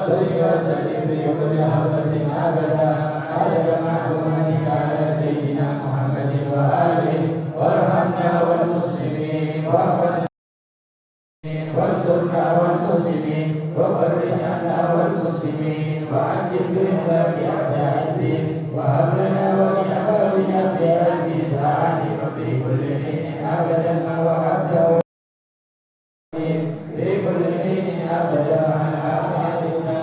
صل وسلم في كل حضرة أبدا عدد معلوماتك على سيدنا محمد وآله وارحمنا والمسلمين واحفظنا وانصرنا والمسلمين وفرج عنا والمسلمين وعجل بإهلاك أعداء الدين وهب لنا ولأحبابنا في هذه الساعة وفي كل حين أبدا ما وعدته في كل حين أبدا على حياتنا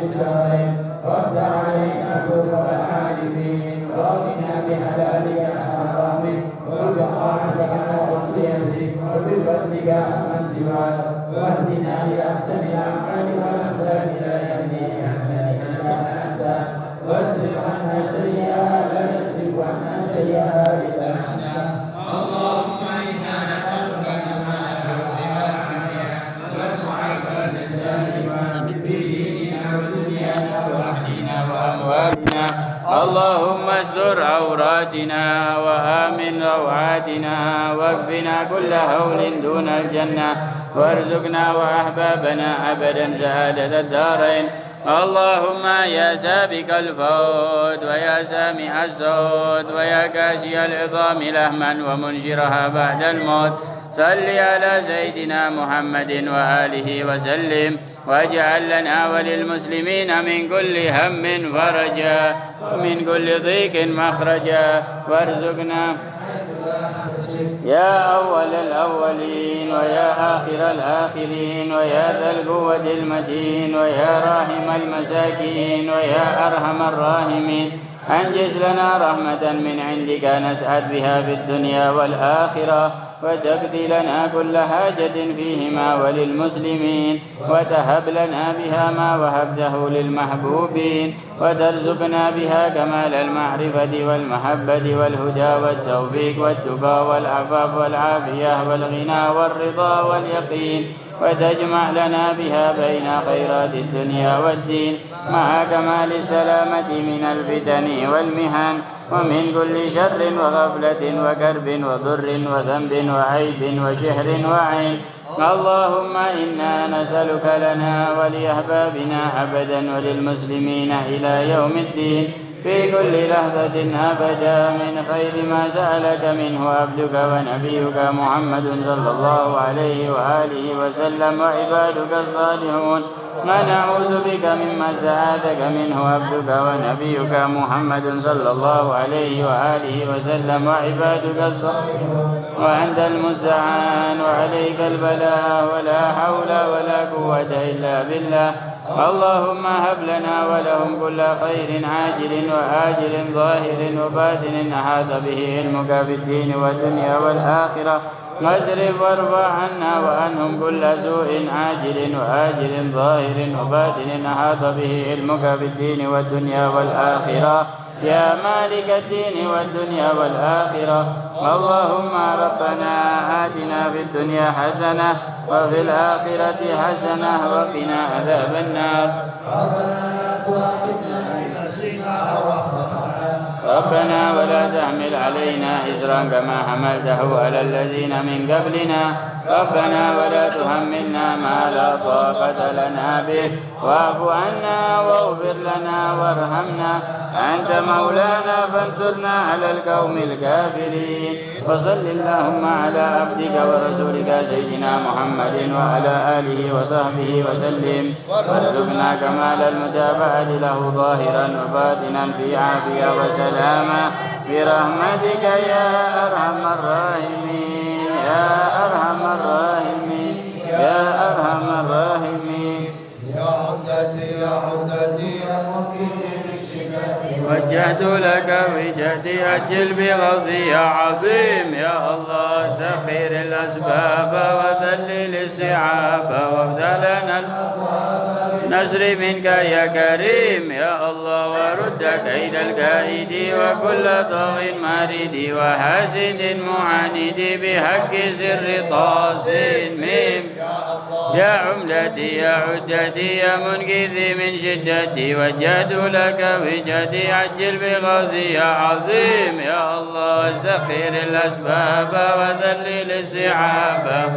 بالدارين وافتح علينا كل العالمين واغننا بحلالك عن حرامك وبطاعتك عن معصيتك وبفضلك عمن سواك واهدنا لأحسن الأعمال والأخلاق لا يهديك أحسنها أنت واصرف عنا سيئات لا يصرف عنا سيئات إلا أنت اللهم إنا نسألك كمال العافية والمعافاة الدائمة في ديننا ودنيانا وأهلنا وأموالنا اللهم استر عوراتنا وآمن روعاتنا واكفنا كل هول دون الجنة وارزقنا وأحبابنا أبدا سعادة الدارين اللهم يا سابق الفوت ويا سامع الصوت ويا كاشي العظام لهما ومنشرها بعد الموت صل على سيدنا محمد وآله وسلم واجعل لنا وللمسلمين من كل هم فرجا ومن كل ضيق مخرجا وارزقنا يا أول الأولين ويا آخر الآخرين ويا ذا القوة المتين ويا راحم المساكين ويا أرحم الراحمين أنجز لنا رحمة من عندك نسعد بها في الدنيا والآخرة وتقضي لنا كل حاجة فيهما وللمسلمين وتهب لنا بها ما وهبته للمحبوبين وترزقنا بها كمال المعرفة والمحبة والهدى والتوفيق والتقى والعفاف والعافية والغنى والرضا واليقين وتجمع لنا بها بين خيرات الدنيا والدين مع كمال السلامة من الفتن والمهن ومن كل شر وغفلة وكرب وضر وذنب وعيب وشهر وعين اللهم إنا نسألك لنا ولأحبابنا أبدا وللمسلمين إلى يوم الدين في كل لحظة أبدا من خير ما سألك منه عبدك ونبيك محمد صلى الله عليه وآله وسلم وعبادك الصالحون ونعوذ بك مما سألك منه عبدك ونبيك محمد صلى الله عليه وآله وسلم وعبادك الصالحون وأنت المستعان وعليك البلاء ولا حول ولا قوة إلا بالله اللهم هب لنا ولهم كل خير عاجل وآجل ظاهر وباطن أحاط به علمك في الدين والدنيا والآخرة واصرف وارفع عنا وعنهم كل سوء عاجل وآجل ظاهر وباطن أحاط به علمك في الدين والدنيا والآخرة يا مالك الدين والدنيا والآخرة اللهم ربنا آتنا في الدنيا حسنة وفي الآخرة حسنة وقنا عذاب النار ربنا لا تؤاخذنا إن نسينا أو أخطأنا ربنا ولا تحمل علينا إصرا كما حملته على الذين من قبلنا ربنا ولا تحملنا ما لا طاقة لنا به واعف عنا واغفر لنا وارحمنا أنت مولانا فانصرنا على القوم الكافرين وصل اللهم على عبدك ورسولك سيدنا محمد وعلى آله وصحبه وسلم وارزقنا كمال المتابعة له ظاهرا وباطنا في عافية وسلامة برحمتك يا أرحم الراحمين يا أرحم الراحمين يا أرحم الراحمين يا عودتي يا عودتي يا مقيم وجهت لك وجهتي أجل بغضي يا عظيم يا الله سخير الأسباب وذلل الصعاب وافتح لنا نصر منك يا كريم يا الله ورد كيد الكائد وكل طاغ مارد وحاسد معاند بحق سر طاسين ميم يا عمدتي يا عدتي يا منقذي من شدتي وجهت لك وجهتي عجل بغوثي يا عظيم يا الله سخير الأسباب وذلل الصعاب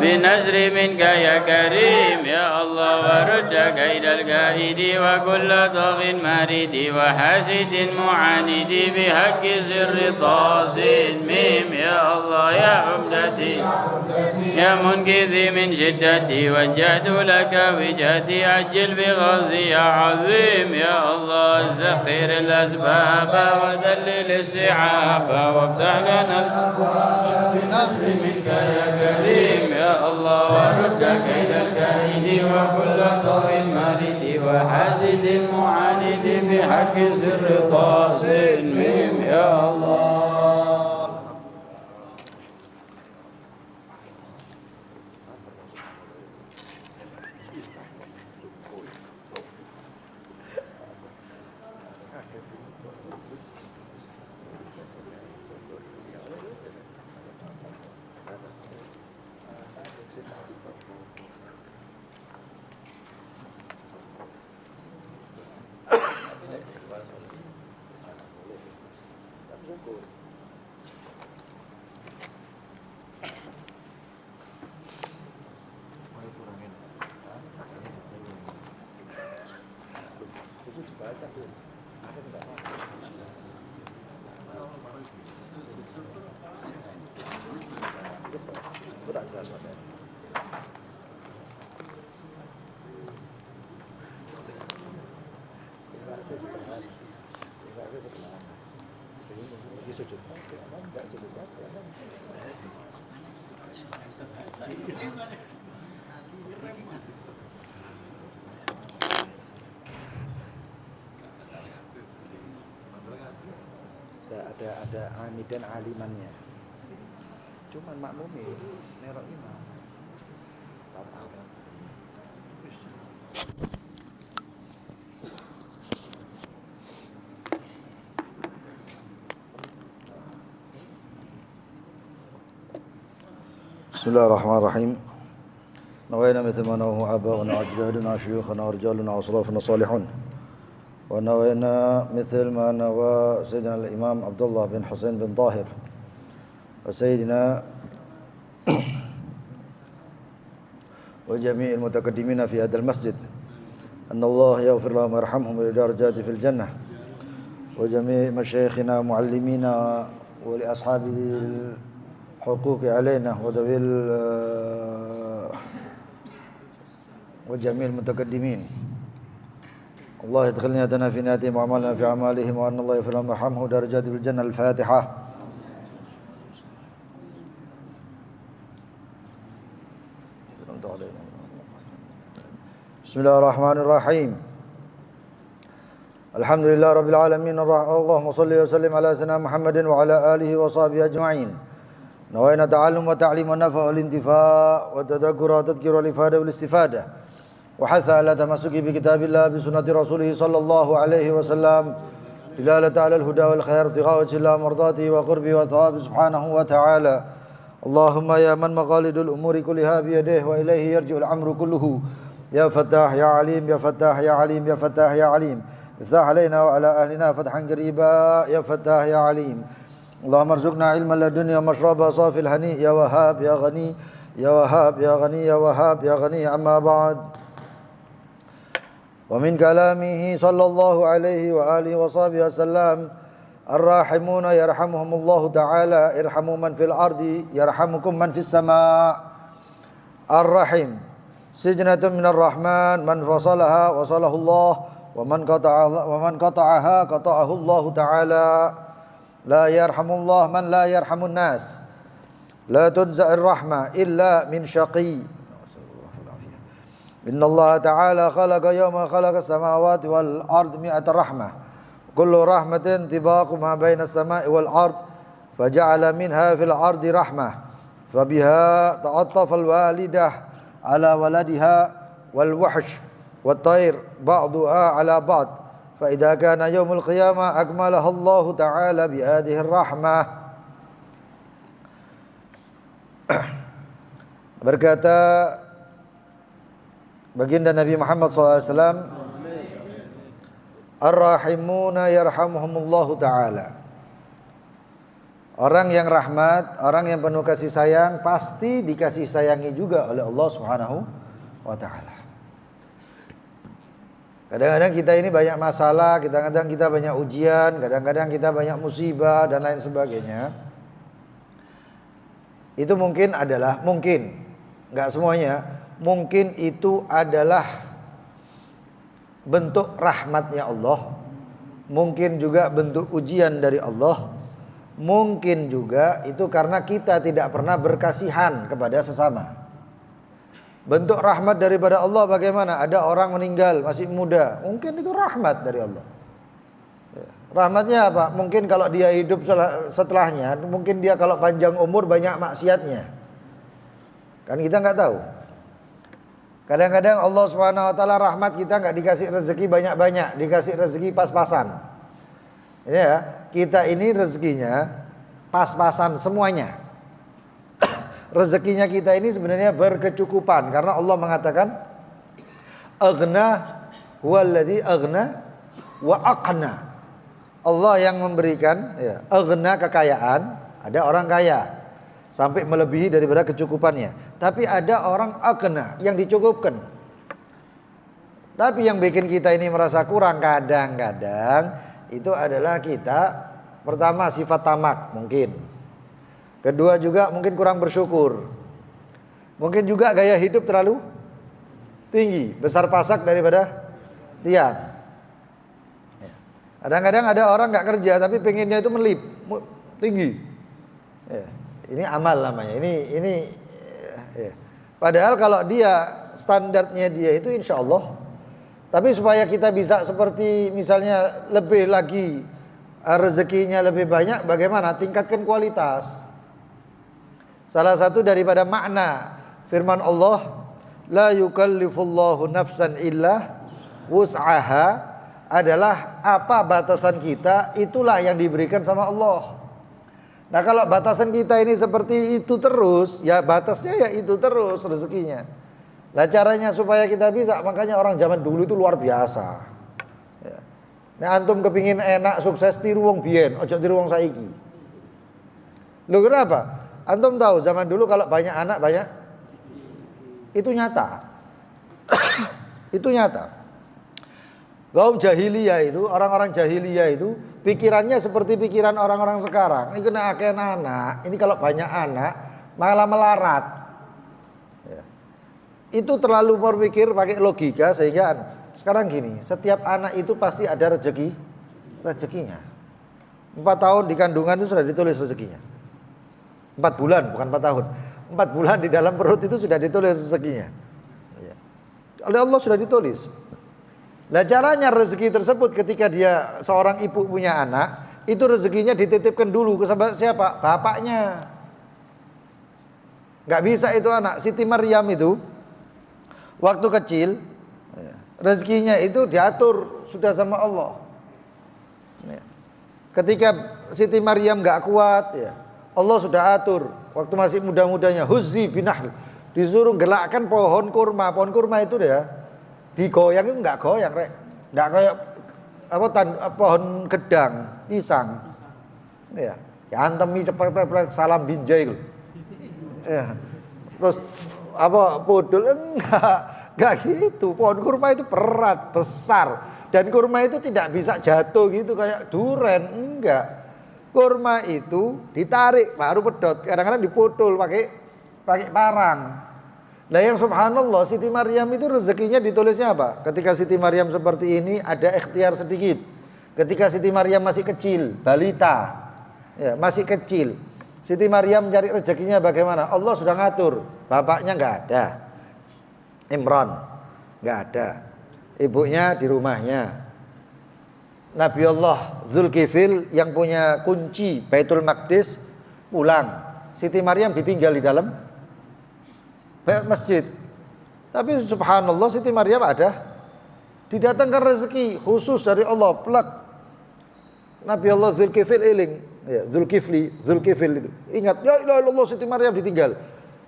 بنزر منك يا كريم يا الله ورد كيد الكائد وكل طاغ مارد وحاسد معاند بحق سر طاسد ميم يا الله يا عمدتي يا منقذي من شدتي وجهت لك وجهتي عجل بغضي يا عظيم يا الله سخر الأسباب وذلل السحاب وافتح لنا الأبواب بنصر منك يا كريم يا الله ورد كيد الكائد وكل طاغ مارد وحاسد معاند بحق سر طاسد ميم يا الله. Ada amidan alimannya. Cuman makmumi nerok imam. Bismillahirrahmanirrahim. نوينا مثل ما نوه آباؤنا وأجدادنا وشيوخنا ورجالنا وأصلافنا الصالحون ونوينا مثل ما نوى سيدنا الإمام عبد الله بن حسين بن طاهر وسيدنا وجميع المتقدمين في هذا المسجد أن الله يغفر لهم ويرحمهم ولدرجات في الجنة وجميع مشايخنا ومعلمينا ولأصحاب الحقوق علينا وذوي وجميع المتقدمين الله يدخلنا يدنا في نياتهم وأعمالنا في أعمالهم وأن الله يغفر لهم ويرحمهم ودرجات في الجنة. الفاتحة. بسم الله الرحمن الرحيم. الحمد لله رب العالمين اللهم صل وسلم على سيدنا محمد وعلى آله وصحبه أجمعين. نوينا تعلم وتعليم والنفع والانتفاع والتذكر والتذكير والإفادة والاستفادة وحث على تمسك بكتاب الله بسنة رسوله صلى الله عليه وسلم دلالة على الهدى والخير ابتغاء وجه الله مرضاته وقربه وثوابه سبحانه وتعالى. اللهم يا من مقاليد الأمور كلها بيده وإليه يرجع الأمر كله يا فتاح يا عليم يا فتاح يا عليم يا فتاح يا عليم افتح علينا وعلى أهلنا فتحا قريبا يا فتاح يا عليم. اللهم ارزقنا علما لدنيا ومشربها صافي الهنيء يا وهاب يا غني يا وهاب يا غني يا وهاب يا غني. أما بعد ومن كلامه صلى الله عليه وآله وصحبه وسلم الراحمون يرحمهم الله تعالى ارحموا من في الأرض يرحمكم من في السماء. الرحم سجنة من الرحمن من فصلها وصله الله ومن قطعها قطعه الله تعالى. لا يرحم الله من لا يرحم الناس لا تنزع الرحمة إلا من شقي. إن الله تعالى خلق يوم خلق السماوات والأرض 100 رحمة كل رحمة طباق ما بين السماء والأرض فجعل منها في الأرض رحمة فبها تعطف الوالدة على ولدها والوحش والطير بعضها على بعض فإذا كان يوم القيامة أكملها الله تعالى بهذه الرحمة. Berkata baginda Nabi Muhammad SAW, Ar-Rahimuna yarhamuhumullahu ta'ala. Orang yang rahmat, orang yang penuh kasih sayang pasti dikasih sayangi juga oleh Allah Subhanahu wa taala. Kadang-kadang kita ini banyak masalah, kadang-kadang kita banyak ujian, kadang-kadang kita banyak musibah dan lain sebagainya. Itu mungkin, enggak semuanya, mungkin itu adalah bentuk rahmatnya Allah. Mungkin juga bentuk ujian dari Allah. Mungkin juga itu karena kita tidak pernah berkasihan kepada sesama. Bentuk rahmat daripada Allah bagaimana? Ada orang meninggal masih muda, mungkin itu rahmat dari Allah. Rahmatnya apa? Mungkin kalau dia hidup setelahnya, mungkin dia kalau panjang umur banyak maksiatnya. Kan kita nggak tahu. Kadang-kadang Allah Subhanahu wa taala rahmat kita nggak dikasih rezeki banyak-banyak, dikasih rezeki pas-pasan. Ya, kita ini rezekinya pas-pasan semuanya. Rezekinya kita ini sebenarnya berkecukupan karena Allah mengatakan aghna huwallazi aghna wa aqna. Allah yang memberikan, ya, aghna kekayaan, ada orang kaya sampai melebihi daripada kecukupannya. Tapi ada orang aqna yang dicukupkan. Tapi yang bikin kita ini merasa kurang kadang-kadang itu adalah kita pertama sifat tamak mungkin. Kedua juga mungkin kurang bersyukur. Mungkin juga gaya hidup terlalu tinggi, besar pasak daripada tiang. Kadang-kadang ada orang nggak kerja tapi pengennya itu melip tinggi. Ini amal namanya. Ini. Padahal kalau dia standarnya dia itu insya Allah. Tapi supaya kita bisa seperti misalnya lebih lagi rezekinya lebih banyak, bagaimana? Tingkatkan kualitas. Salah satu daripada makna firman Allah, la yukallifullahu nafsan illa wus'aha, adalah apa batasan kita itulah yang diberikan sama Allah. Nah kalau batasan kita ini seperti itu terus, ya batasnya ya itu terus rezekinya. Nah caranya supaya kita bisa, makanya orang zaman dulu itu luar biasa. Ya. Nah antum kepingin enak, sukses, tiru wong biyen, ojo tiru wong saiki. Loh kenapa? Antum tahu zaman dulu kalau banyak anak banyak, itu nyata. Itu nyata. Kaum jahiliyah itu, orang-orang jahiliyah itu pikirannya seperti pikiran orang-orang sekarang. Ini kena akeh anak, ini kalau banyak anak malah melarat. Itu terlalu berpikir pakai logika sehingga sekarang gini, setiap anak itu pasti ada rezekinya. 4 tahun di kandungan itu sudah ditulis rezekinya. 4 bulan bukan 4 tahun. 4 bulan di dalam perut itu sudah ditulis rezekinya. Oleh Allah sudah ditulis. Nah caranya rezeki tersebut ketika dia seorang ibu punya anak, itu rezekinya dititipkan dulu ke siapa? Bapaknya. Gak bisa itu anak. Siti Maryam itu waktu kecil rezekinya itu diatur sudah sama Allah. Ketika Siti Maryam gak kuat, ya Allah sudah atur. Waktu masih muda-mudanya, huzzi binahl, disuruh gelakkan pohon kurma. Pohon kurma itu dia digoyang itu nggak goyang, rek. Nggak kayak pohon gedang, pisang. Ya antemi cepet salam binjai loh. Ya. Terus podol enggak gitu. Pohon kurma itu berat, besar, dan kurma itu tidak bisa jatuh gitu kayak duren, enggak. Kurma itu ditarik baru pedot, kadang-kadang dipotol pakai parang. Nah yang subhanallah Siti Maryam itu rezekinya ditulisnya apa? Ketika Siti Maryam seperti ini ada ikhtiar sedikit. Ketika Siti Maryam masih kecil, balita, ya, masih kecil, Siti Maryam cari rezekinya bagaimana? Allah sudah ngatur. Bapaknya nggak ada, Imran nggak ada, ibunya di rumahnya. Nabi Allah Zulkifil yang punya kunci Baitul Maqdis pulang. Siti Maryam ditinggal di dalam masjid. Tapi subhanallah Siti Maryam ada didatangkan rezeki khusus dari Allah. Plak. Nabi Allah Zulkifil iling, ya, Zulkifil itu. Ingat, ya ilah Allah Siti Maryam ditinggal.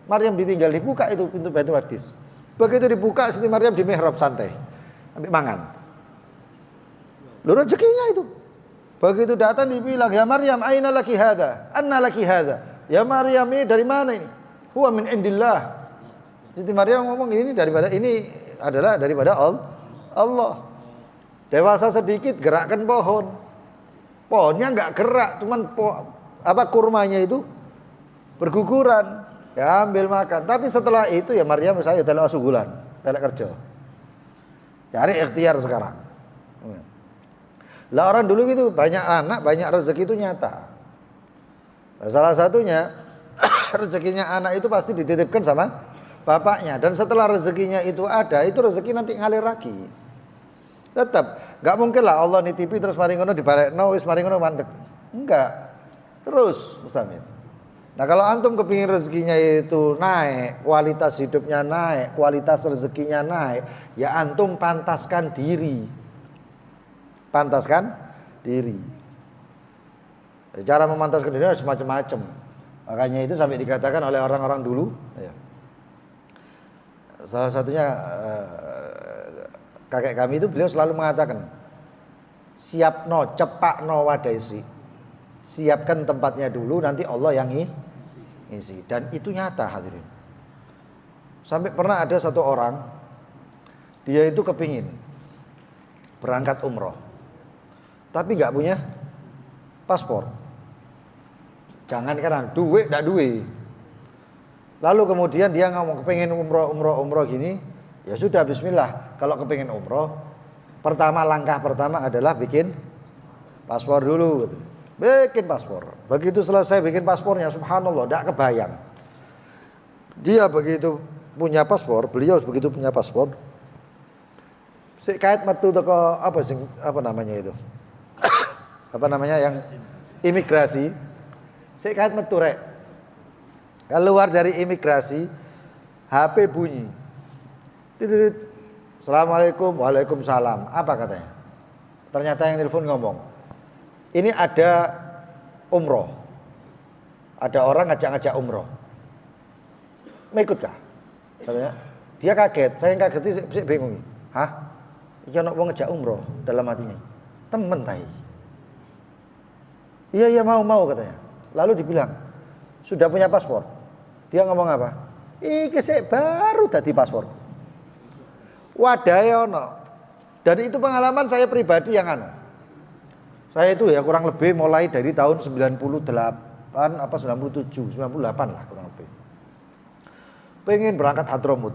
Maryam ditinggal, dibuka itu pintu Baitul Maqdis. Begitu dibuka Siti Maryam di mihrab santai. Ambil mangan. Lu rezekinya itu. Begitu datang dibilang, "Ya Maryam, aina laki hadza? Anna laki hadza?" Ya Maryam, ini dari mana ini? Huwa min indillah. Siti Maryam ngomong ini adalah daripada Allah. Dewasa sedikit gerakkan pohon. Pohonnya enggak gerak, cuman kurmanya itu berguguran. Ya ambil makan. Tapi setelah itu ya Maryam saya telek sugulan, telek kerja. Cari ikhtiar sekarang. Lah orang dulu gitu banyak anak, banyak rezeki itu nyata. Nah, salah satunya rezekinya anak itu pasti dititipkan sama bapaknya, dan setelah rezekinya itu ada, itu rezeki nanti ngalir lagi. Tetap nggak mungkin lah Allah nitipi terus mari ngono dibalekno wis mari ngono mandek. Enggak. Terus Mustamir. Nah, kalau antum kepingin rezekinya itu naik, kualitas hidupnya naik, kualitas rezekinya naik, ya antum pantaskan diri. Pantaskan diri. Cara memantaskan diri harus macam-macam. Makanya itu sampai dikatakan oleh orang-orang dulu, ya. Salah satunya kakek kami itu beliau selalu mengatakan, siapno cepakno wadaisi. Siapkan tempatnya dulu, nanti Allah yang isi. Dan itu nyata hadirin. Sampai pernah ada satu orang, dia itu kepingin berangkat umroh, tapi nggak punya paspor. Jangan kan duit, ndak duit. Lalu kemudian dia ngomong kepingin umroh gini, ya sudah bismillah. Kalau kepingin umroh, langkah pertama adalah bikin paspor dulu. Bikin paspor. Begitu selesai bikin paspornya, subhanallah, ndak kebayang. Dia begitu punya paspor, beliau begitu punya paspor. Si kait metu teko apa namanya itu? Apa namanya yang imigrasi? Si kait metu rek. Keluar dari imigrasi, HP bunyi. Didit. Assalamualaikum, waalaikumsalam. Apa katanya? Ternyata yang nelpon ngomong, ini ada umroh. Ada orang ngajak umroh. Mau ikut kah? Katanya. Dia kaget, saya yang kaget sih bingung. Hah? Iki ana wong ngajak umroh dalam hatinya. Temen tai. Iya mau katanya. Lalu dibilang, sudah punya paspor. Dia ngomong apa? Iki sik baru dadi paspor. Wadahe ono. Dan itu pengalaman saya pribadi yang Saya itu ya kurang lebih mulai dari tahun 98 apa 97, 98 lah kurang lebih. Pengen berangkat Hadramut.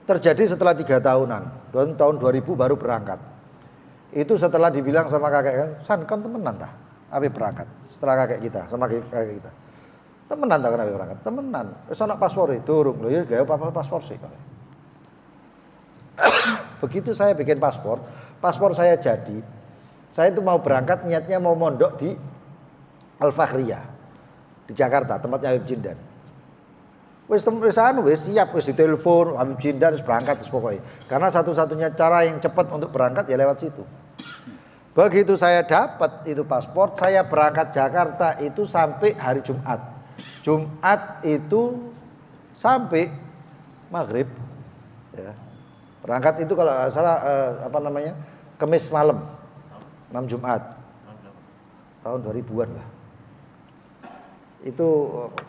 Terjadi setelah 3 tahunan. Tahun 2000 baru berangkat. Itu setelah dibilang sama kakek kan, "San kan temenan tah? Ape berangkat?" Setelah kakek kita, sama kakek kita. "Temenan tah kan ape berangkat?" "Temenan. Wis ana paspor e, durung." Lho ya gawe paspor sih. Begitu saya bikin paspor saya jadi. Saya itu mau berangkat niatnya mau mondok di Al-Fakhriyah di Jakarta, tempatnya Habib Jindan. Wis siap, wis ditelepon Habib Jindan wis berangkat wis pokoknya. Karena satu-satunya cara yang cepat untuk berangkat ya lewat situ. Begitu saya dapat itu paspor, saya berangkat Jakarta itu sampai hari Jumat. Jumat itu sampai maghrib. Ya. Berangkat itu kalau salah Kamis malam, 6 Jumat. Tahun 2000-an lah. Itu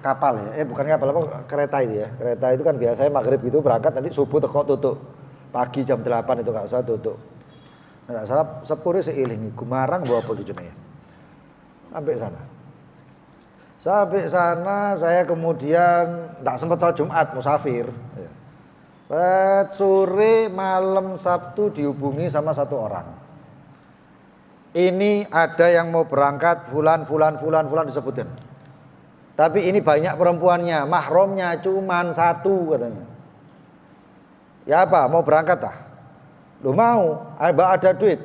kapal ya, bukan kapal kereta itu ya. Kereta itu kan biasanya maghrib itu berangkat, nanti subuh teko tutup. Pagi jam 8 itu enggak usah tutup. Enggak salah sepure seiling Gumarang bawa apa gitu ya. Sampai sana saya kemudian enggak sempat sholat Jumat, musafir. Ya. Sore malam Sabtu dihubungi sama satu orang. Ini ada yang mau berangkat fulan disebutin. Tapi ini banyak perempuannya, mahramnya cuman 1 katanya. Ya apa, mau berangkat tah? Lu mau? Ada duit?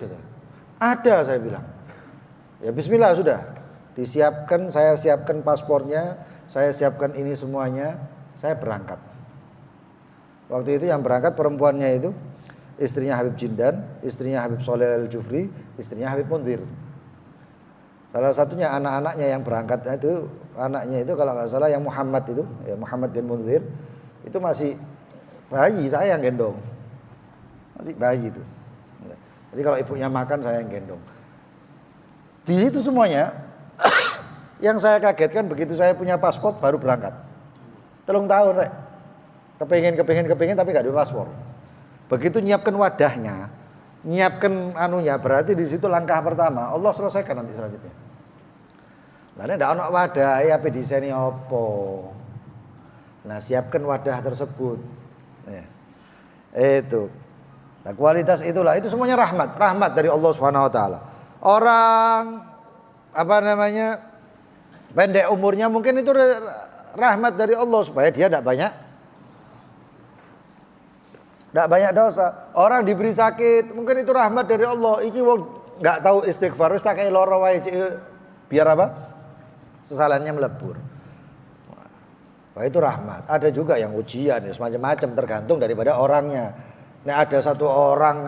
Ada saya bilang. Ya bismillah sudah. Disiapkan, saya siapkan paspornya, saya siapkan ini semuanya, saya berangkat. Waktu itu yang berangkat perempuannya itu istrinya Habib Jindan, istrinya Habib Sholeh Al-Jufri, istrinya Habib Munzir. Salah satunya anak-anaknya yang berangkatnya itu, anaknya itu kalau nggak salah yang Muhammad itu, ya Muhammad bin Munzir, itu masih bayi, saya yang gendong, masih bayi itu. Jadi kalau ibunya makan saya yang gendong. Di situ semuanya yang saya kagetkan begitu saya punya paspor baru berangkat. 3 tahun rek. Kepengin tapi gak ada paspor. Begitu nyiapkan wadahnya, nyiapkan anunya, berarti di situ langkah pertama Allah selesaikan nanti selanjutnya. Lah nek ndak ono wadah ape diseni opo? Nah, siapkan wadah tersebut. Ya. Itu. Nah, kualitas itulah, itu semuanya rahmat dari Allah Subhanahu wa taala. Orang pendek umurnya mungkin itu rahmat dari Allah supaya dia tidak banyak dosa. Orang diberi sakit mungkin itu rahmat dari Allah. Iki wong enggak tahu istighfar wis tak kei lara wae biar apa? Kesalahannya melebur. Wah, itu rahmat. Ada juga yang ujian ya, semacam-macam tergantung daripada orangnya. Nek ada satu orang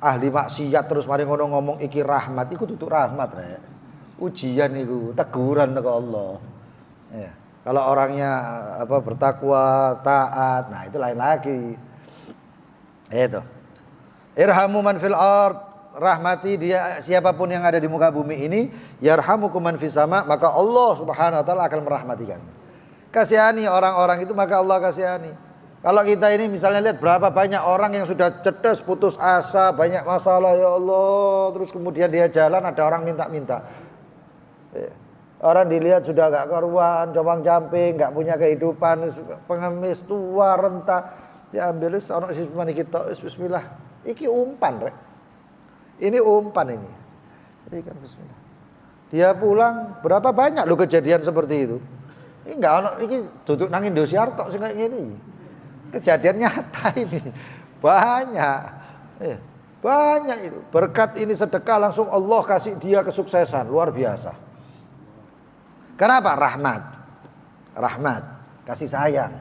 ahli maksiat terus mari ngono ngomong iki rahmat, iku tutuk rahmat rek. Ujian iku, teguran teko Allah. Ya. Kalau orangnya bertakwa, taat, nah itu lain lagi. Itu. Irhamu man fil ard, rahmati dia siapapun yang ada di muka bumi ini, yarhamukum man fis sama, maka Allah Subhanahu wa taala akan merahmati kalian. Kasihani orang-orang itu maka Allah kasihani. Kalau kita ini misalnya lihat berapa banyak orang yang sudah cerdas, putus asa, banyak masalah ya Allah, terus kemudian dia jalan ada orang minta-minta. Orang dilihat sudah gak karuan, compang-camping, gak punya kehidupan, pengemis, tua, renta, ya ambil orang sismani kita, bismillah. Iki umpan rek. Ini umpan ini. Berikan bismillah. Dia pulang, berapa banyak lo kejadian seperti itu. Ini enggak ono iki duduk nang Indosiar tok sing kayak ngene. Kejadian nyata ini. Banyak. Banyak itu. Berkat ini sedekah langsung Allah kasih dia kesuksesan luar biasa. Kenapa? Rahmat, kasih sayang.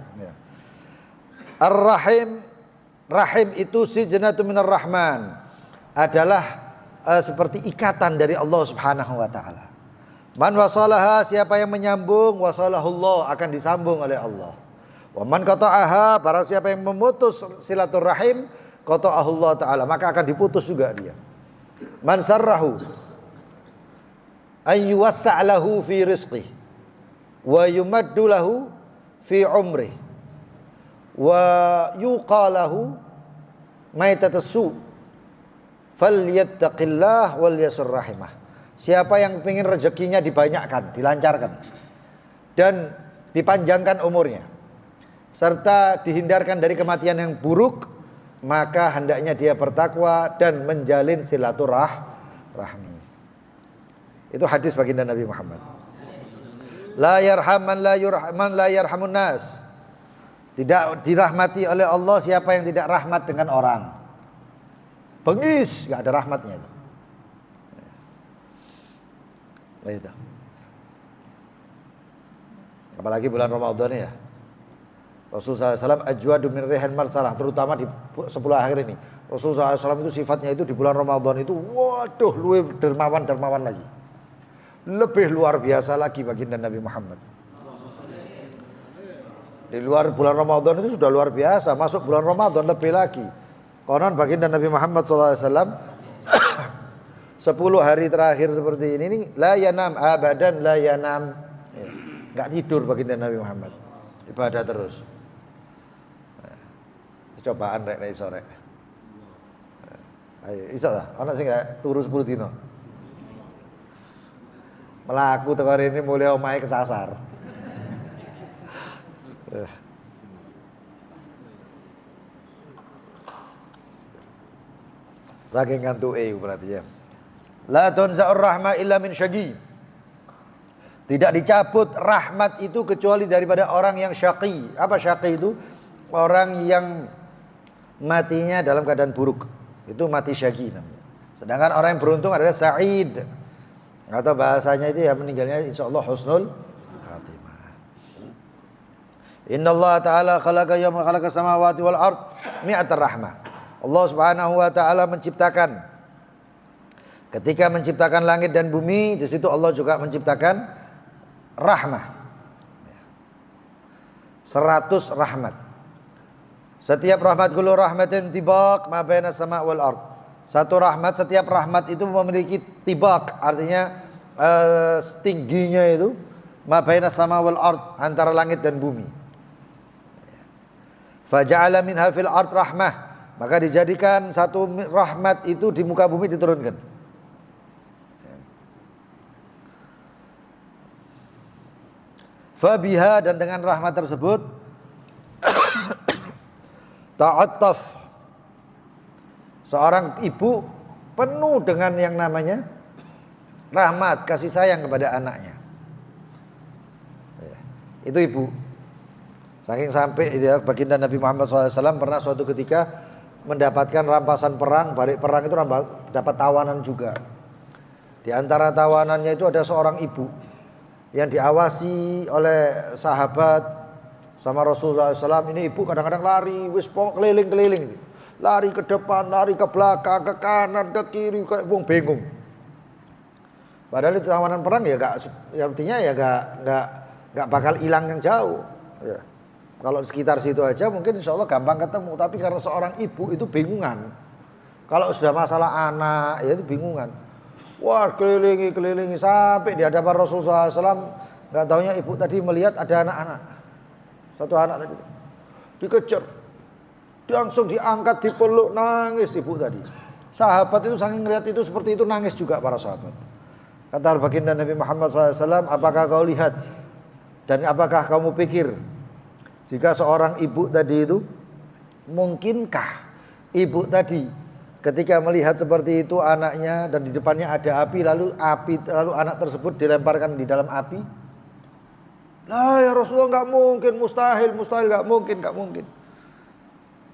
Ar-Rahim, rahim itu sijnatu minar Rahman. Adalah seperti ikatan dari Allah Subhanahu wa taala. Man wasalaha, siapa yang menyambung, wasalahullah, akan disambung oleh Allah. Wa man qata'aha, barang siapa yang memutus silaturahim, qata'ahullah taala, maka akan diputus juga dia. Man sarrahu ay yuwassa' lahu fi rizqih wa yumaddu lahu fi umrih wa yuqalahu maitatassu falyattaqillah wal yasur rahimah. Siapa yang ingin rezekinya dibanyakkan, dilancarkan dan dipanjangkan umurnya serta dihindarkan dari kematian yang buruk, maka hendaknya dia bertakwa dan menjalin silaturahmi. Itu hadis baginda Nabi Muhammad. La yarham man la yarhamun nas. Tidak dirahmati oleh Allah siapa yang tidak rahmat dengan orang. Bengis, enggak ada rahmatnya itu. Itu. Apalagi bulan Ramadan ya. Rasulullah SAW ajwadu min rihan marsalah, terutama di 10 akhir ini. Rasulullah SAW itu sifatnya itu di bulan Ramadan itu waduh luwih dermawan lagi. Lebih luar biasa lagi baginda Nabi Muhammad. Di luar bulan Ramadan itu sudah luar biasa, masuk bulan Ramadan lebih lagi. Konon baginda Nabi Muhammad SAW 10 hari terakhir seperti ini la yanam abadan la yanam. Enggak tidur baginda Nabi Muhammad. Ibadah terus. Cobaan rek iso rek. Ayo iso ta? Ana sing gak turu 10 dino. Melaku teko rene mulai omahe kesasar. Saking ngantuke berarti ya. La tunza'ur rahmah illa min syaqi. Tidak dicabut rahmat itu kecuali daripada orang yang syaqi. Apa syaqi itu? Orang yang matinya dalam keadaan buruk. Itu mati syaqi namanya. Sedangkan orang yang beruntung adalah sa'id. Atau bahasanya itu ya meninggalnya insyaallah husnul khatimah. Innallaha ta'ala khalaqa yawma khalaqa samawati wal ard mi'atar rahmah. Allah Subhanahu wa taala menciptakan, ketika menciptakan langit dan bumi, di situ Allah juga menciptakan rahmah. 100 rahmat. Setiap rahmat kullu rahmatin tibaq ma baina sama wal ard. Setiap rahmat itu memiliki tibak, artinya tingginya itu ma baina sama wal ard, antara langit dan bumi. Faja'ala minha fil ard rahmah, maka dijadikan satu rahmat itu di muka bumi diturunkan. Fabiha, dan dengan rahmat tersebut ta'attaf, seorang ibu penuh dengan yang namanya rahmat, kasih sayang kepada anaknya. Itu ibu. Saking sampai ya, baginda Nabi Muhammad SAW pernah suatu ketika mendapatkan rampasan perang. Balik perang itu dapat tawanan juga. Di antara tawanannya itu ada seorang ibu yang diawasi oleh sahabat sama Rasulullah SAW. Ini ibu kadang-kadang lari, wis keliling-keliling, lari ke depan, lari ke belakang, ke kanan, ke kiri, kayak wong bingung. Padahal itu tawanan perang ya artinya ya nggak bakal hilang yang jauh. Ya. Kalau di sekitar situ aja mungkin insya Allah gampang ketemu. Tapi karena seorang ibu itu bingungan. Kalau sudah masalah anak ya itu bingungan. Wah, kelilingi sampai di hadapan Rasulullah SAW. Nggak taunya ibu tadi melihat ada anak-anak. Satu anak tadi dikejar, langsung diangkat, dipeluk, nangis ibu tadi. Sahabat itu saking ngelihat itu seperti itu, nangis juga para sahabat. Kata baginda Nabi Muhammad SAW, apakah kau lihat dan apakah kamu pikir jika seorang ibu tadi itu, mungkinkah ibu tadi ketika melihat seperti itu anaknya dan di depannya ada api, lalu anak tersebut dilemparkan di dalam api? Lah ya Rasulullah, nggak mungkin, mustahil nggak mungkin.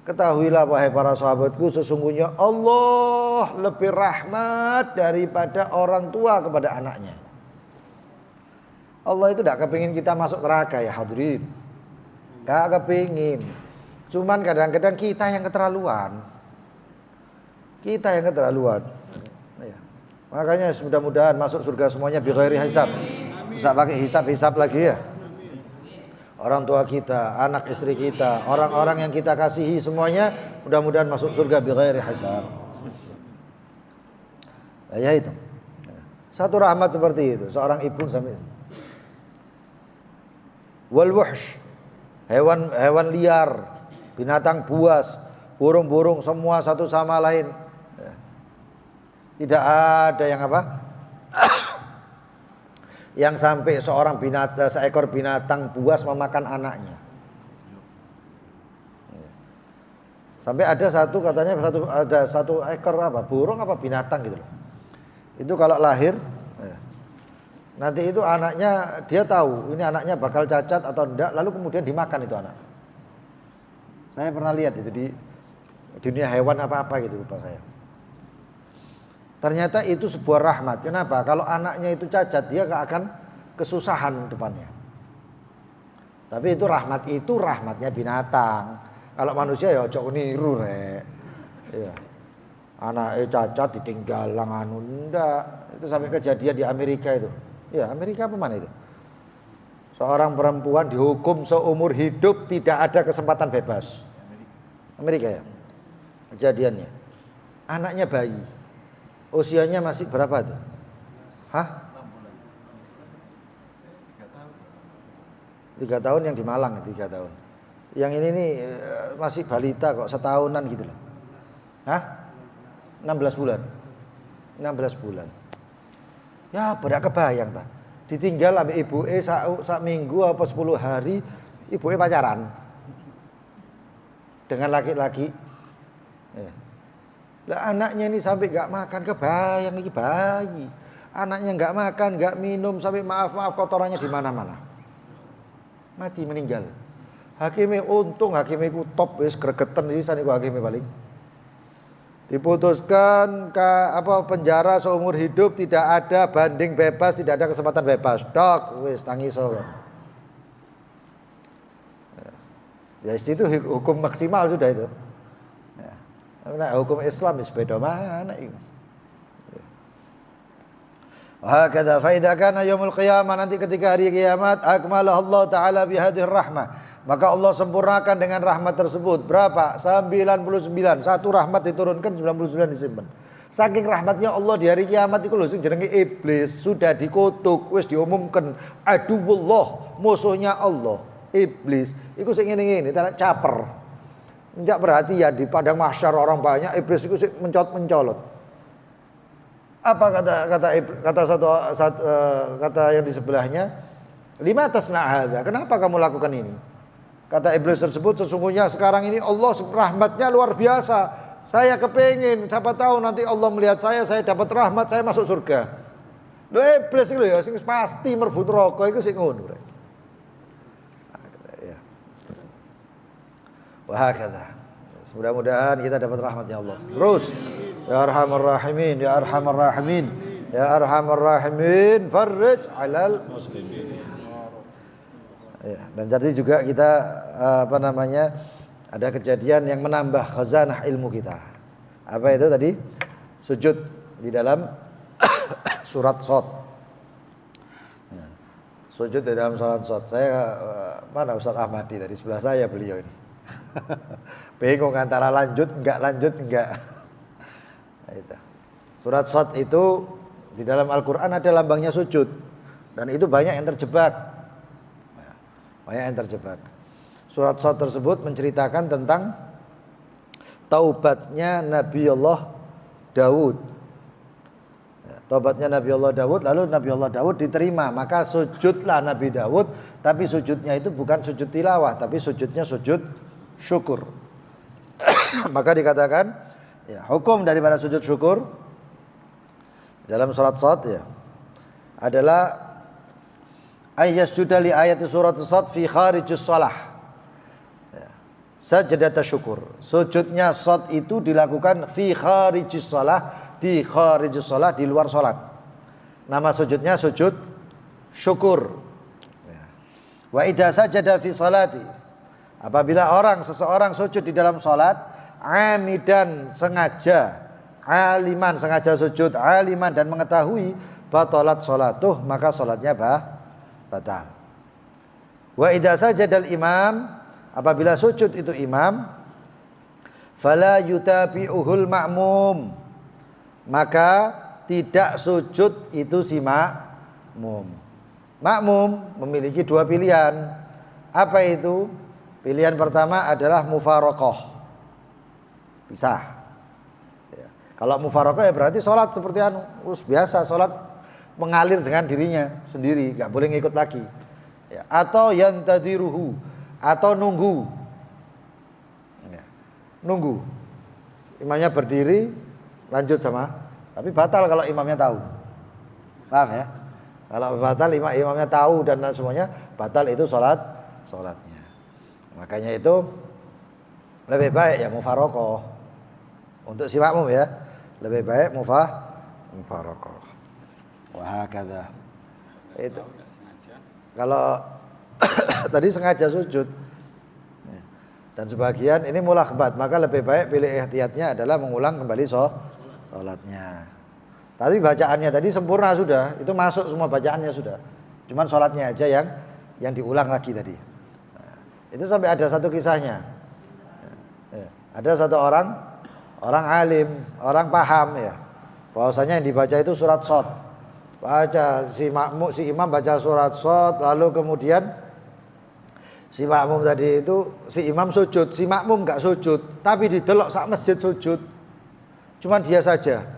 Ketahuilah wahai para sahabatku, sesungguhnya Allah lebih rahmat daripada orang tua kepada anaknya. Allah itu tidak kepingin kita masuk neraka ya hadirin. Gak kepingin. Cuman kadang-kadang kita yang keterlaluan. Ya. Makanya mudah-mudahan masuk surga semuanya bi ghairi hisab. Bisa pakai hisab lagi ya. Orang tua kita, anak istri kita, orang-orang yang kita kasihi semuanya mudah-mudahan masuk surga bi ghairi hisab. Nah, ya itu. Satu rahmat seperti itu, seorang ibu sampai. Wal wuhsh, hewan liar, binatang buas, burung-burung semua satu sama lain. Tidak ada yang apa? Yang sampai seekor binatang buas memakan anaknya. Sampai ada satu ekor burung binatang gitu loh. Itu kalau lahir, nanti itu anaknya dia tahu ini anaknya bakal cacat atau enggak, lalu kemudian dimakan itu anak. Saya pernah lihat itu di dunia hewan apa gitu lupa saya. Ternyata itu sebuah rahmat. Kenapa? Kalau anaknya itu cacat, dia gak akan kesusahan depannya. Tapi itu rahmatnya binatang. Kalau manusia ya ojo niru rek. Iya. Anaknya cacat ditinggal enggak. Itu sampai kejadian di Amerika itu. Ya, Amerika apa mana itu? Seorang perempuan dihukum seumur hidup, tidak ada kesempatan bebas. Amerika ya. Kejadiannya. Anaknya bayi. Usianya masih berapa tuh? Hah? 3 tahun yang di Malang, 3 tahun. Yang ini nih masih balita kok, setahunan gitu loh. Hah? 16 bulan. 16 bulan. Ya, berak kebayang tak. Ditinggal sampai ibu sak minggu apa 10 hari, ibu pacaran dengan laki-laki. Ya. Lah anaknya ini sampai gak makan, kebayang ini bayi. Anaknya gak makan, gak minum, sampai maaf kotorannya di mana-mana. Mati meninggal. Hakimnya untung, hakimnya ku top wis gregetan sisan iku hakimnya balik. Diputuskan penjara seumur hidup, tidak ada banding bebas, tidak ada kesempatan bebas. Dok, wis tangis so. Ya itu hukum maksimal sudah itu. Nah, hukum Islam beda mana itu. Hakadha fa idza kana yaumul qiyamah, nanti ketika hari kiamat akmalah Allah taala bi hadhihi rahmah, Maka Allah sempurnakan dengan rahmat tersebut. Berapa? 99. Satu rahmat diturunkan, 99 disimpan. Saking rahmatnya Allah di hari kiamat itu lho sing jenenge iblis sudah dikutuk, wis diumumkan aduwullah, musuhnya Allah. Iblis iku sing ngene-ngene, tak caper. Enggak perhatian di padang mahsyar orang banyak, iblis iku sing mencolot. Apa kata yang di sebelahnya? Lima tasna hadza? Kenapa kamu lakukan ini? Kata iblis tersebut, sesungguhnya sekarang ini Allah rahmatnya luar biasa. Saya kepingin, siapa tahu nanti Allah melihat saya dapat rahmat, saya masuk surga. Lho iblis itu ya sing pasti mlebu neraka iku sing ngono. Ya. Wah kata. Mudah-mudahan kita dapat rahmatnya Allah. Terus, ya arhamar rahimin, ya arhamar rahimin, ya arhamar rahimin, farij 'alal muslimin. Ya, dan tadi juga kita ada kejadian yang menambah khazanah ilmu kita. Apa itu tadi? Sujud di dalam surat Shad. Ya, sujud di dalam surat Shad. Saya mana Ustaz Ahmadi tadi sebelah saya beliau ini. Bingung antara lanjut enggak. Nah, itu. Surat Shad itu di dalam Al-Qur'an ada lambangnya sujud dan itu banyak yang terjebak. Surat Shad tersebut menceritakan tentang taubatnya Nabi Allah Daud. Taubatnya Nabi Allah Daud, lalu Nabi Allah Daud diterima, maka sujudlah Nabi Daud, tapi sujudnya itu bukan sujud tilawah, tapi sujudnya sujud syukur. Maka dikatakan ya, hukum daripada sujud syukur dalam surat Shad ya adalah ayyasjuda li ayati surat Shad fi kharijus shalah. Ya. Sajdat syukur. Sujudnya Shad itu dilakukan fi kharijus shalah, di kharijus shalah, di luar salat. Nama sujudnya sujud syukur. Ya. Wa idza sajada fi salati. Apabila seseorang sujud di dalam salat, amidan sengaja, aliman sengaja sujud, aliman dan mengetahui batalat salatuh, maka salatnya batal. Wa idza sajadal imam, apabila sujud itu imam, fala yutabi'uhul ma'mum, maka tidak sujud itu si makmum. Makmum memiliki dua pilihan. Apa itu? Pilihan pertama adalah mufaraqah, pisah ya. Kalau mufaraqah ya berarti sholat seperti biasa, sholat mengalir dengan dirinya sendiri, nggak boleh ngikut lagi. Ya. Atau yantadiruhu, atau nunggu. Ya. Nunggu. Imamnya berdiri, lanjut tapi batal kalau imamnya tahu. Paham ya? Kalau batal imamnya tahu dan semuanya batal itu sholatnya. Makanya itu lebih baik ya mufaraqah. Untuk si makmum ya, lebih baik mufaraqah. Wah kata itu kalau tadi sengaja sujud dan sebagian ini mulakbat, maka lebih baik pilih ihtiyatnya adalah mengulang kembali sholatnya. Tapi bacaannya tadi sempurna sudah, itu masuk semua bacaannya sudah, cuman sholatnya aja yang diulang lagi tadi. Nah, itu sampai ada satu kisahnya. Ada satu orang alim, orang paham ya, bahwasanya yang dibaca itu surat Shad. Baca si imam baca surat Shad, lalu kemudian si makmum tadi itu si imam sujud, si makmum enggak sujud, tapi didelok sak masjid sujud. Cuman dia saja.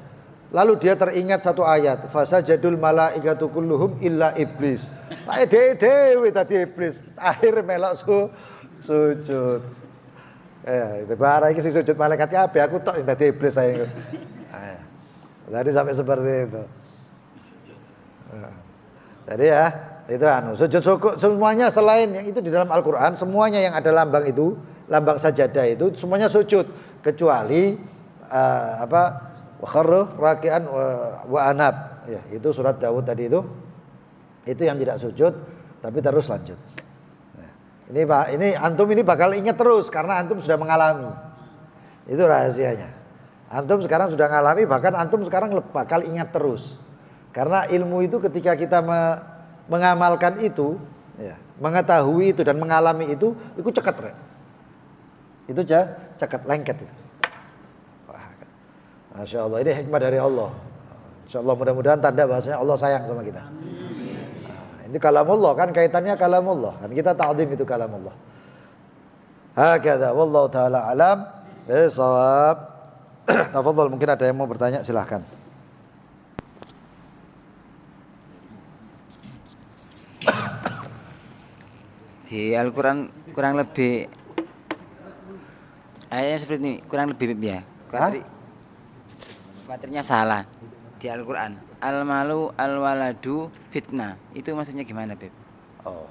Lalu dia teringat satu ayat, fasajadul malaikatu kulluhum illa iblis. Lah dhewe tadi iblis, akhir melok sujud. Itu barang iki sing sujud malaikat kabeh, aku tok sing dadi iblis saya. Tadi sampai seperti itu. Jadi ya itu sujud syukur semuanya selain yang itu di dalam Al-Qur'an, semuanya yang ada lambang itu, lambang sajadah itu semuanya sujud kecuali wa kharru raki'an wa anab ya, itu surat Daud tadi itu yang tidak sujud tapi terus lanjut. Nah, ini antum ini bakal ingat terus karena antum sudah mengalami. Itu rahasianya. Antum sekarang sudah mengalami, bahkan antum sekarang bakal ingat terus. Karena ilmu itu ketika kita mengamalkan itu, ya, mengetahui itu dan mengalami itu ceket rek. Itu ceket lengket itu. Wah, Masya Allah, ini hikmah dari Allah. Insya Allah mudah-mudahan tanda bahasanya Allah sayang sama kita. Nah, ini kalamullah kan, kaitannya kalamullah kan, kita ta'zim itu kalamullah. Hakadha wallahu taala alam bisawab. Tafadhol, mungkin ada yang mau bertanya, silahkan. Di Al-Quran kurang lebih ayatnya seperti ini, kurang lebih ya. Kuatirnya salah di Al-Quran. Al-malu al-waladu fitnah. Itu maksudnya gimana, Beb? Oh.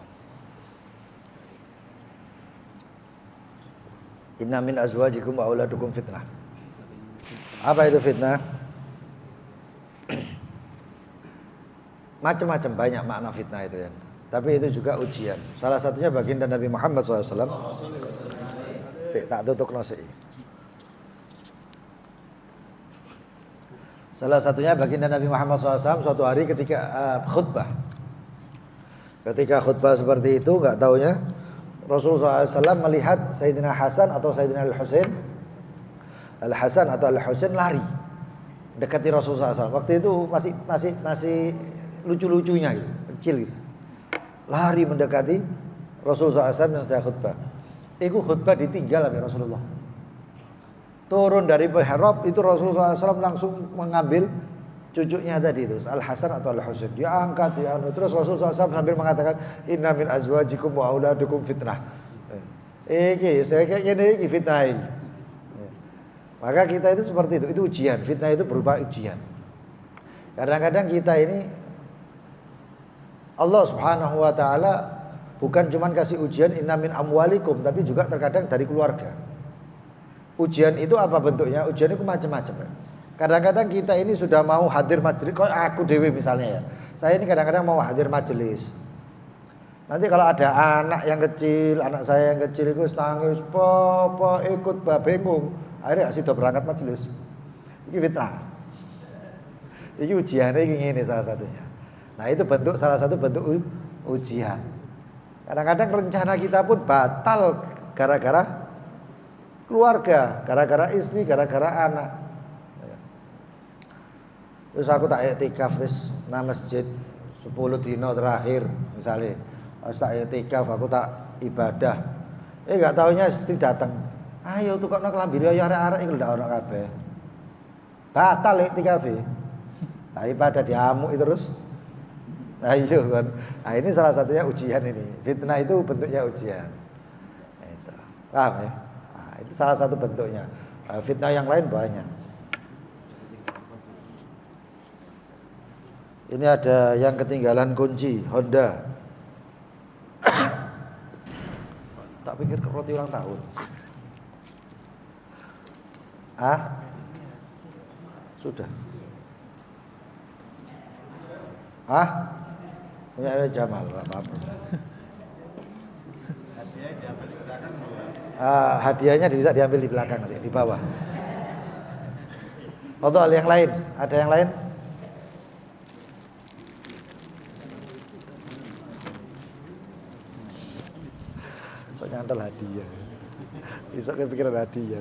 Inna min azwajikum wa auladukum fitnah. Apa itu fitnah? Macam-macam, banyak makna fitnah itu ya. Tapi itu juga ujian. Salah satunya baginda Nabi Muhammad SAW. Tak tutup nasi. Salah satunya baginda Nabi Muhammad SAW suatu hari ketika khutbah. Ketika khutbah seperti itu, nggak taunya Rasulullah SAW melihat Sayyidina Hasan atau Sayyidina Al-Husain, Al-Hasan atau Al-Husain lari dekati Rasulullah SAW. Waktu itu masih lucu-lucunya gitu, kecil gitu. Lari mendekati Rasulullah SAW yang sedang khutbah. Itu khutbah ditinggal oleh Rasulullah. Turun dari mihrab itu Rasulullah SAW langsung mengambil cucunya tadi itu, Al-Hasan atau Al-Husain. Dia angkat, terus Rasulullah SAW sambil mengatakan, Inna min azwajikum wa auladukum fitnah. Saya kayaknya ini fitnah ini. Maka kita itu seperti itu ujian. Fitnah itu berupa ujian. Kadang-kadang kita ini Allah Subhanahu wa taala bukan cuma kasih ujian inna min amwalikum, tapi juga terkadang dari keluarga. Ujian itu apa bentuknya? Ujian itu macam-macam. Kadang-kadang kita ini sudah mau hadir majelis, kok aku dewi misalnya ya. Saya ini kadang-kadang mau hadir majelis. Nanti kalau ada anak yang kecil, anak saya yang kecil itu nangis, papa ikut, bah bingung. Akhirnya sudah berangkat majelis. Ini fitnah. Ini ujiannya ini salah satunya. Nah itu salah satu bentuk ujian. Kadang-kadang rencana kita pun batal gara-gara keluarga, gara-gara istri, gara-gara anak. Terus aku tak i'tikaf wis nang masjid 10 dino terakhir misalnya. Pas tak i'tikaf aku tak ibadah. Enggak taunya istri datang. Ayo tukokno klambi ya arek-arek iku ndak ono kabeh. Batal i'tikaf. Daripada diamuk terus. Ayo kan. Nah ini salah satunya ujian ini. Fitnah itu bentuknya ujian. Itu. Paham ya? Nah, itu salah satu bentuknya. Fitnah yang lain banyak. Ini ada yang ketinggalan kunci Honda. Tak pikir roti ulang tahun. Sudah. Punya Jamal, enggak apa-apa. Hadiahnya bisa diambil di belakang nanti, di bawah. Atau yang lain, ada yang lain? Soalnya nyantol hadiah. Bisa kepikiran hadiah.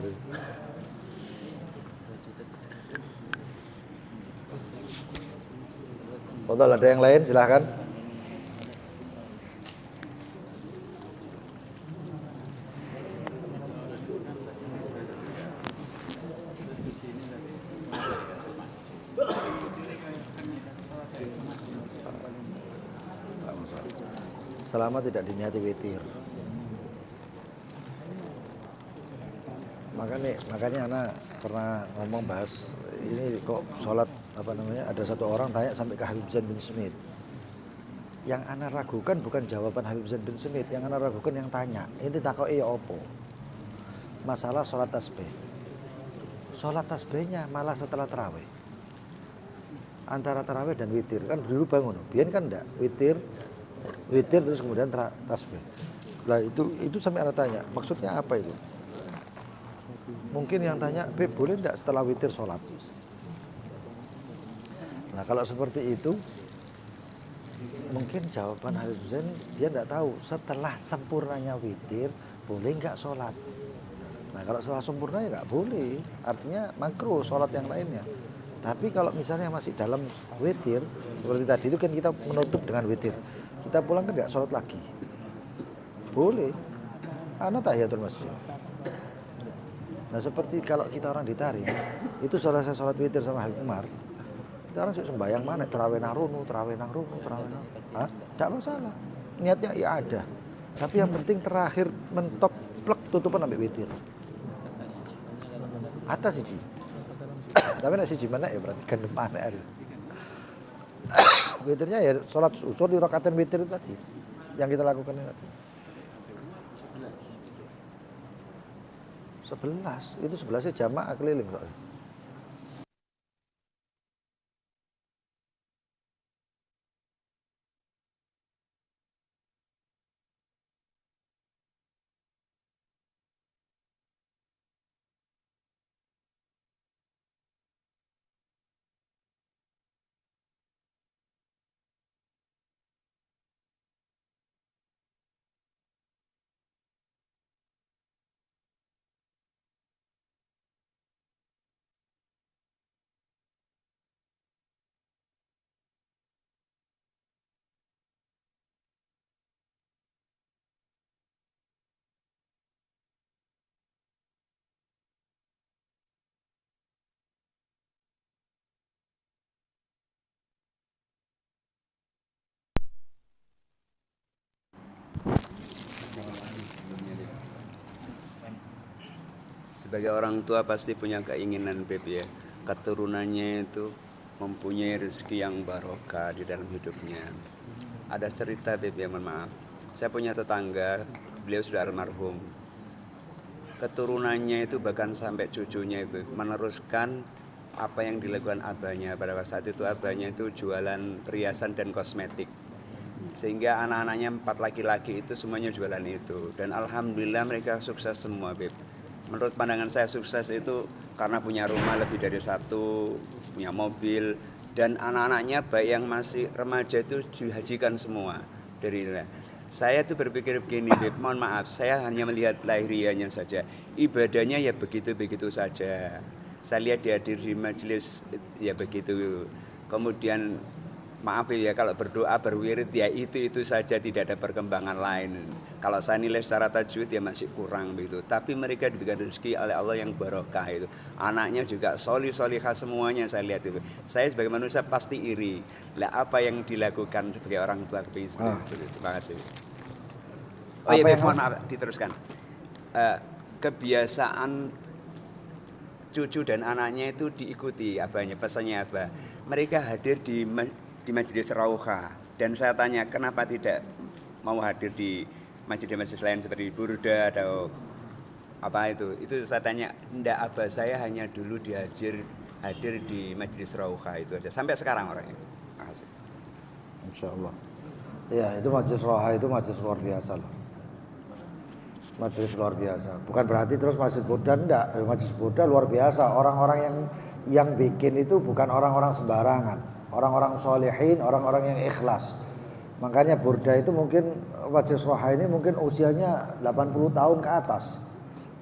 Atau ada yang lain, silahkan. Selama tidak diniati witir. Makanya anak pernah ngomong bahas ini kok sholat ada satu orang tanya sampai ke Habib Zain bin Sumit. Yang anak ragukan bukan jawaban Habib Zain bin Sumit, yang anak ragukan yang tanya. Ini takoki ya opo? Masalah sholat tasbih. Sholat tasbihnya malah setelah tarawih. Antara tarawih dan witir kan berubah ngono. Biyen kan enggak, witir terus kemudian tasbih. Lah itu sampai anak tanya, maksudnya apa itu? Mungkin yang tanya, "Beb, boleh enggak setelah witir sholat?" Nah, kalau seperti itu Mungkin jawaban Habib Zain dia tidak tahu setelah sempurnanya witir boleh nggak sholat. Nah kalau setelah sempurna ya nggak boleh, artinya makruh sholat yang lainnya. Tapi kalau misalnya masih dalam witir seperti tadi itu kan kita menutup dengan witir, kita pulang kan nggak sholat lagi, boleh. Ana tahiyatul masjid. Nah seperti kalau kita orang ditarik itu selesai sholat witir sama Habib Umar, kita orang sembahyang mana, terawih nang runu, ah, tidak masalah, niatnya ya ada. Tapi yang penting terakhir mentok plek tutupan sampai witir. Atas siji. Tapi nek siji mana ya berarti kan mana ada. Witirnya ya sholat usul di rakaat witir itu tadi yang kita lakukan tadi. 11 itu 11-nya jamaah keliling soalnya. Sebagai orang tua pasti punya keinginan Beb ya, keturunannya itu mempunyai rezeki yang barokah di dalam hidupnya. Ada cerita Beb ya, mohon maaf. Saya punya tetangga, beliau sudah almarhum. Keturunannya itu bahkan sampai cucunya itu meneruskan apa yang dilakukan abahnya. Pada saat itu abahnya itu jualan perhiasan dan kosmetik. Sehingga anak-anaknya 4 laki-laki itu semuanya jualan itu. Dan alhamdulillah mereka sukses semua Beb. Menurut pandangan saya sukses itu karena punya rumah lebih dari 1, punya mobil, dan anak-anaknya baik yang masih remaja itu dihajikan semua dari itu. Saya tuh berpikir begini, Beb, mohon maaf, saya hanya melihat lahiriahnya saja, ibadahnya ya begitu-begitu saja. Saya lihat dia hadir di majelis ya begitu. Kemudian maaf ya kalau berdoa berwirid ya itu saja, tidak ada perkembangan lain. Kalau saya nilai secara tajwid ya masih kurang begitu. Tapi mereka diberikan rezeki oleh Allah yang barokah itu. Anaknya juga solihah semuanya saya lihat itu. Saya sebagai manusia pasti iri. Lah apa yang dilakukan sebagai orang tua kepingin seperti itu. Terima kasih. Oh iya, mohon maaf diteruskan. Kebiasaan cucu dan anaknya itu diikuti abahnya, pesannya apa? Mereka hadir di majelis Rauha, dan saya tanya kenapa tidak mau hadir di majelis lain seperti Burda atau apa itu saya tanya, enggak, abah saya hanya dulu hadir di majelis Rauha itu aja sampai sekarang orangnya. Terima kasih. Insyaallah. Ya, itu majelis Rauha itu majelis luar biasa loh. Majelis luar biasa. Bukan berarti terus majelis Burda enggak, majelis Burda luar biasa. Orang-orang yang bikin itu bukan orang-orang sembarangan. Orang-orang solehin, orang-orang yang ikhlas. Makanya Burda itu mungkin majelis Rauha ini mungkin usianya 80 tahun ke atas.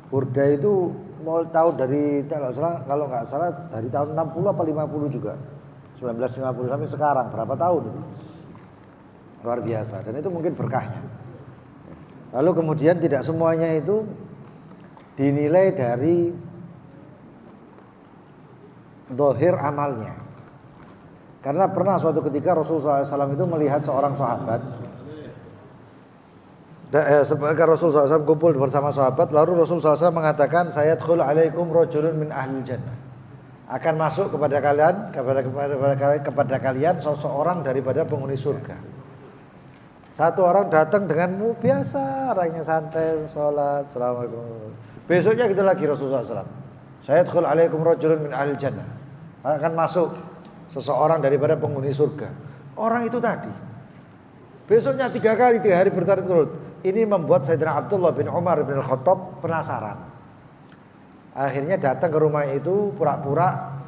Burda itu mau tahu dari kalau nggak salah dari tahun 60 apa 50 juga. 1950 sampai sekarang berapa tahun itu. Luar biasa, dan itu mungkin berkahnya. Lalu kemudian tidak semuanya itu dinilai dari zahir amalnya. Karena pernah suatu ketika Rasulullah SAW itu melihat seorang sahabat. Rasulullah SAW kumpul bersama sahabat, lalu Rasulullah SAW mengatakan, sayadkhul alaikum rajulun min ahlil jannah. Akan masuk kepada kalian seseorang daripada penghuni surga. Satu orang datang denganmu biasa, orangnya santai, sholat, assalamualaikum. Besoknya gitu lagi Rasulullah SAW. Sayadkhul alaikum rajulun min ahlil jannah. Akan masuk seseorang daripada penghuni surga. Orang itu tadi. Besoknya 3 hari berturut-turut. Ini membuat Sayyidina Abdullah bin Umar bin Khattab penasaran. Akhirnya datang ke rumah itu pura-pura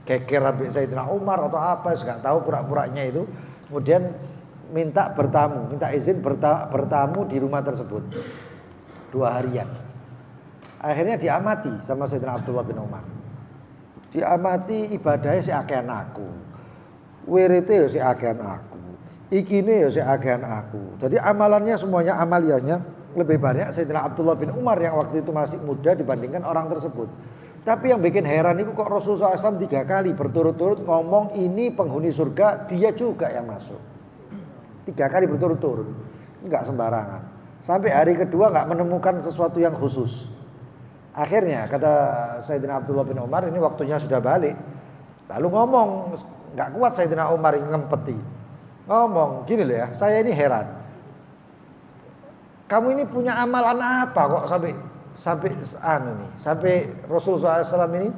geger Sayyidina Umar atau apa, enggak tahu pura-puranya itu. Kemudian minta bertamu, minta izin bertamu di rumah tersebut 2 harian. Akhirnya diamati sama Sayyidina Abdullah bin Umar. Diamati ibadahnya si akean aku, wirite ya si akean aku, ikine ya si akean aku. Jadi amalannya semuanya amaliyahnya lebih banyak Sayyidina Abdullah bin Umar yang waktu itu masih muda dibandingkan orang tersebut. Tapi yang bikin heran itu kok Rasulullah SAW 3 kali berturut-turut ngomong ini penghuni surga, dia juga yang masuk. 3 kali berturut-turut, enggak sembarangan. Sampai hari kedua enggak menemukan sesuatu yang khusus. Akhirnya kata Sayyidina Abdullah bin Umar, ini waktunya sudah balik. Lalu ngomong, enggak kuat Sayyidina Umar yang ngempeti. Ngomong, gini loh ya, saya ini heran. Kamu ini punya amalan apa kok sampai Rasulullah SAW ini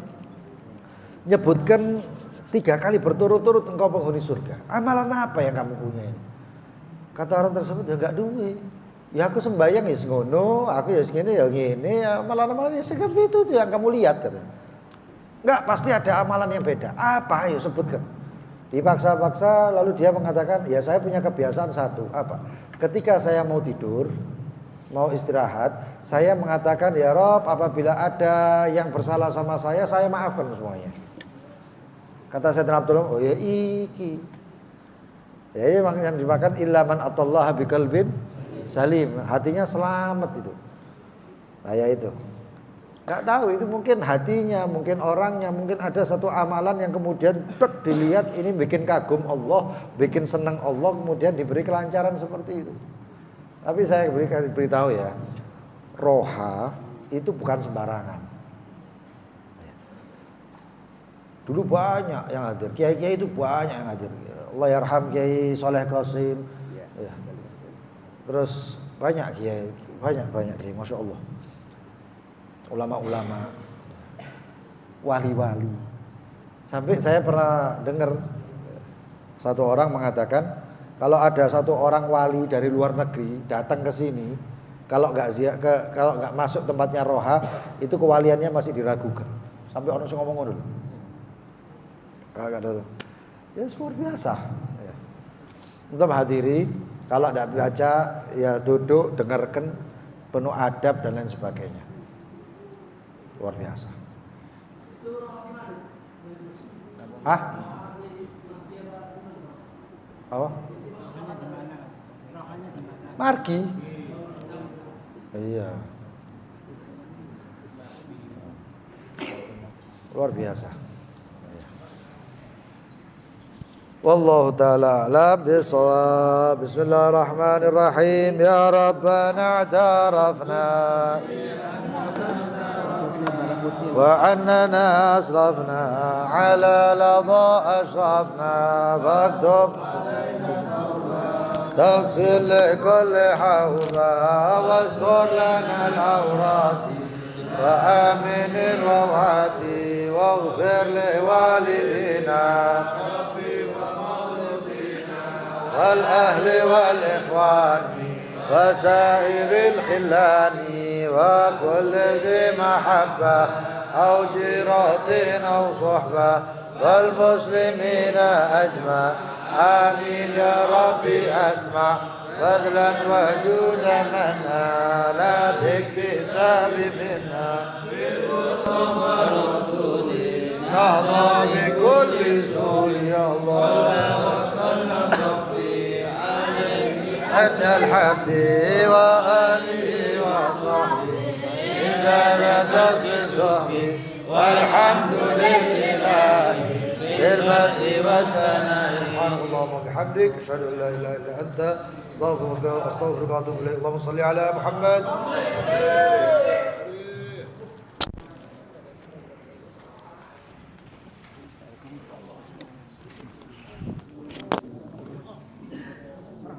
nyebutkan 3 kali berturut-turut engkau penghuni surga. Amalan apa yang kamu punya ini? Kata orang tersebut, ya enggak duwe. Ya aku sembahyang ya ngono, aku ya segini ya gini, ya amalan-amalan ya seperti itu yang kamu lihat katanya. Enggak, pasti ada amalan yang beda. Apa? Ayo sebutkan. Dipaksa-paksa lalu dia mengatakan, ya saya punya kebiasaan satu. Apa? Ketika saya mau tidur, mau istirahat, saya mengatakan, ya Rob, apabila ada yang bersalah sama saya maafkan semuanya. Kata Sayyidina Abdullah, oh ya iki. Ya yang dimakan illa man atallaha biqalbin salim, hatinya selamat itu. Nah ya itu. Enggak tahu itu mungkin hatinya, mungkin orangnya, mungkin ada satu amalan yang kemudian dilihat ini bikin kagum Allah, bikin senang Allah, kemudian diberi kelancaran seperti itu. Tapi saya beritahu ya, roha itu bukan sembarangan. Dulu banyak yang hadir, kiai-kiai itu banyak yang hadir. Allah yarham Kiai Soleh Qasim. Ya. Terus banyak kiai, banyak kiai, masya Allah. Ulama-ulama, wali-wali. Sampai saya pernah dengar satu orang mengatakan, kalau ada satu orang wali dari luar negeri datang ke sini, kalau nggak masuk tempatnya roha, itu kewaliannya masih diragukan. Sampai orang ngomong dulu. Kagak ada. Ya luar biasa. Ya. Untuk hadiri, kalau tidak baca, ya duduk, dengarkan, penuh adab dan lain sebagainya. Luar biasa. Hah? Apa? Margi. Iya. Luar biasa. Wallahu ta'ala a'lam bissawab. Bismillahirrahmanirrahim. Ya Rabbana i'tarafna wa annana asrafna ala ladha ashrafna faktub تغسل لكل حوضا واستر لنا العورات وآمن الروعات واغفر لوالدينا والأهل والإخوان وسائر الخلان وكل ذي محبة أو جيرة أو صحبة والمسلمين أجمع آمين يا ربي أسمع فضلا وجودا منا لا باكتساب منا بالمصطفى رسولنا نهضى بكل سهول يا الله صلى وسلم ربي عليه أن الحبيب وآله وصحبه إذا لا تصبح والحمد لله بالبدء والثناء سبحانك اللهم وبحمدك اشهد ان لا اله الا انت استغفرك واتوب اليك اللهم صل على محمد